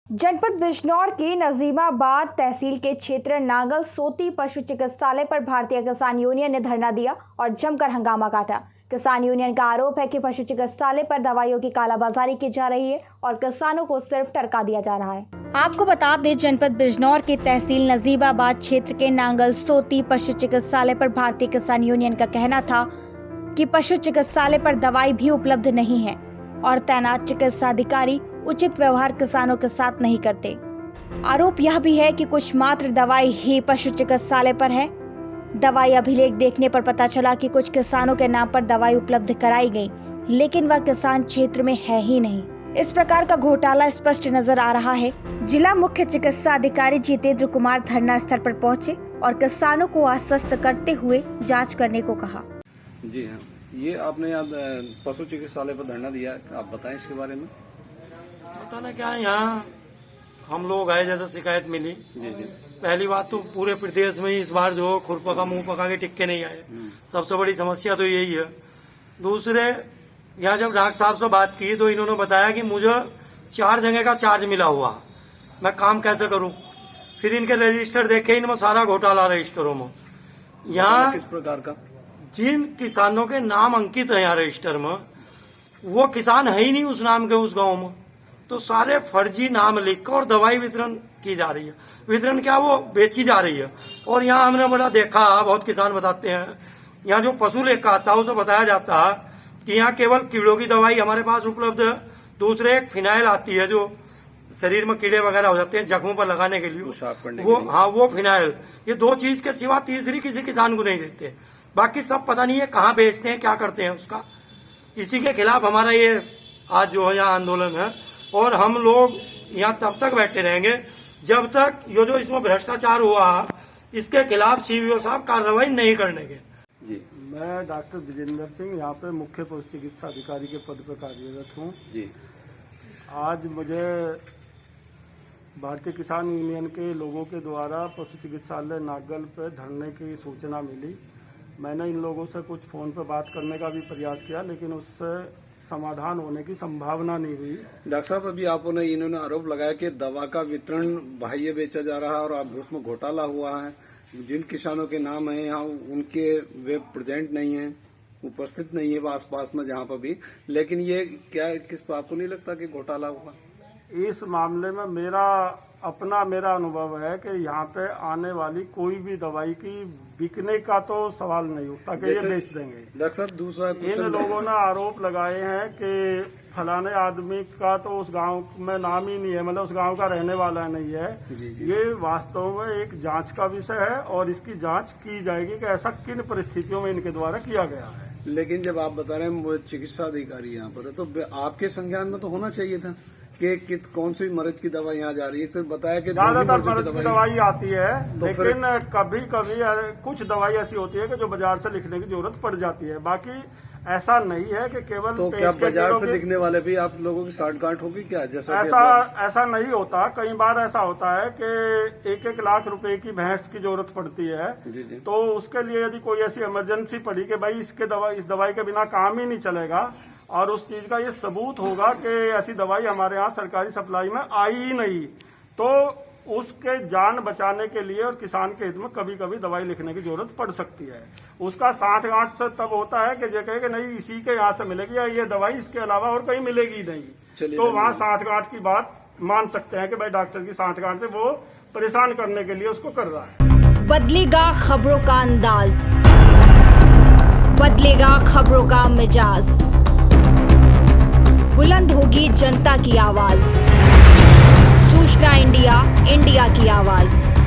जनपद बिजनौर के नजीमाबाद तहसील के क्षेत्र नांगल सोती पशु चिकित्सालय पर भारतीय किसान यूनियन ने धरना दिया और जमकर हंगामा काटा। किसान यूनियन का आरोप है कि पशु चिकित्सालय पर दवाइयों की कालाबाजारी की जा रही है और किसानों को सिर्फ टरका दिया जा रहा है। आपको बता दें, जनपद बिजनौर के तहसील नजीबाबाद क्षेत्र के नांगल सोती पशु चिकित्सालय पर भारतीय किसान यूनियन का कहना था कि पशु चिकित्सालय पर दवाई भी उपलब्ध नहीं है और तैनात चिकित्सा अधिकारी उचित व्यवहार किसानों के साथ नहीं करते। आरोप यह भी है कि कुछ मात्र दवाई ही पशु चिकित्सालय पर है। दवाई अभिलेख देखने पर पता चला कि कुछ किसानों के नाम पर दवाई उपलब्ध कराई गई, लेकिन वह किसान क्षेत्र में है ही नहीं। इस प्रकार का घोटाला स्पष्ट नजर आ रहा है। जिला मुख्य चिकित्सा अधिकारी जितेंद्र कुमार धरना स्थल पर पहुंचे और किसानों को आश्वस्त करते हुए जांच करने को कहा। जी हाँ, ये आपने यहाँ पशु चिकित्सालय पर धरना दिया, आप बताएं इसके बारे में। बताना क्या है, यहाँ हम लोग आए जैसे शिकायत मिली। जी जी। पहली बात तो पूरे प्रदेश में इस बार जो खुरपका मुंह पका के टिक्के नहीं आए, सबसे बड़ी समस्या तो यही है। दूसरे, यहाँ जब डॉक्टर साहब से बात की तो इन्होंने बताया कि मुझे 4 जगह का चार्ज मिला हुआ, मैं काम कैसे करूं। फिर इनके रजिस्टर देखे, इनमें सारा घोटाला रजिस्टरों में। यहाँ किस प्रकार का? जिन किसानों के नाम अंकित है यहाँ रजिस्टर में, वो किसान है ही नहीं उस नाम के उस गांव में, तो सारे फर्जी नाम लिखकर और दवाई वितरण की जा रही है। वितरण क्या, वो बेची जा रही है। और यहाँ हमने बड़ा देखा, बहुत किसान बताते हैं, यहाँ जो पशु लेखा आता है उसे बताया जाता है कि यहाँ केवल कीड़ों की दवाई हमारे पास उपलब्ध है। दूसरे एक फिनाइल आती है जो शरीर में कीड़े वगैरह हो जाते हैं जख्मों पर लगाने के लिए, वो फिनाइल। ये 2 चीज के सिवा तीसरी किसी किसान को नहीं देते। बाकी सब पता नहीं है कहाँ बेचते हैं, क्या करते हैं उसका। इसी के खिलाफ हमारा ये आज जो है यहाँ आंदोलन है। और हम लोग यहाँ तब तक बैठे रहेंगे जब तक ये जो इसमें भ्रष्टाचार हुआ इसके खिलाफ सीवीओ साहब कार्रवाई नहीं करने के। जी, मैं डॉक्टर विजेंद्र सिंह यहाँ पे मुख्य पशु चिकित्सा अधिकारी के पद पर कार्यरत हूँ। जी, आज मुझे भारतीय किसान यूनियन के लोगों के द्वारा पशु चिकित्सालय नागल पे धरने की सूचना मिली। मैंने इन लोगों से कुछ फोन पर बात करने का भी प्रयास किया, लेकिन उससे समाधान होने की संभावना नहीं हुई। डॉक्टर साहब, अभी आपने इन्होंने आरोप लगाया कि दवा का वितरण बाह्य बेचा जा रहा है और अब उसमें घोटाला हुआ है। जिन किसानों के नाम है यहाँ उनके वे प्रेजेंट नहीं है, उपस्थित नहीं है आस पास में जहाँ पर भी। लेकिन ये क्या आपको नहीं लगता कि घोटाला हुआ? इस मामले में मेरा अनुभव है कि यहाँ पे आने वाली कोई भी दवाई की बिकने का तो सवाल नहीं उठता कि ये बेच देंगे। डॉक्टर साहब, दूसरा इन लोगों ने आरोप लगाए हैं कि फलाने आदमी का तो उस गांव में नाम ही नहीं है, मतलब उस गांव का रहने वाला नहीं है। जी। ये वास्तव में एक जांच का विषय है और इसकी जांच की जाएगी कि ऐसा किन परिस्थितियों में इनके द्वारा किया गया है। लेकिन जब आप बता रहे हैं चिकित्सा अधिकारी यहाँ पर है, तो आपके संज्ञान में तो होना चाहिए था कि कौन सी मरीज की दवाई यहाँ जा रही है। इससे बताया कि ज्यादातर मरीज की दवाई आती है, तो लेकिन कभी कभी कुछ दवाई ऐसी होती है कि जो बाजार से लिखने की जरूरत पड़ जाती है। बाकी ऐसा नहीं है कि केवल तो क्या बाजार से लिखने वाले भी आप लोगों की साठगांठ होगी क्या? जैसा ऐसा नहीं होता। कई बार ऐसा होता है कि 1-1 लाख रुपए की भैंस की जरूरत पड़ती है। जी जी। तो उसके लिए यदि कोई ऐसी इमरजेंसी पड़ी कि भाई इस दवाई के बिना काम ही नहीं चलेगा और उस चीज का ये सबूत होगा कि ऐसी दवाई हमारे यहाँ सरकारी सप्लाई में आई ही नहीं, तो उसके जान बचाने के लिए और किसान के हित में कभी कभी दवाई लिखने की जरूरत पड़ सकती है। उसका साठ-गांठ से तब होता है कि जो कहे कि नहीं इसी के यहाँ से मिलेगी या ये दवाई इसके अलावा और कहीं मिलेगी नहीं, तो वहाँ साठ-गांठ की बात मान सकते हैं कि भाई डॉक्टर की साठ-गांठ से वो परेशान करने के लिए उसको कर रहा है। बदलेगा खबरों का अंदाज, बदलेगा खबरों का मिजाज, बुलंद होगी जनता की आवाज। सूचना इंडिया, इंडिया की आवाज।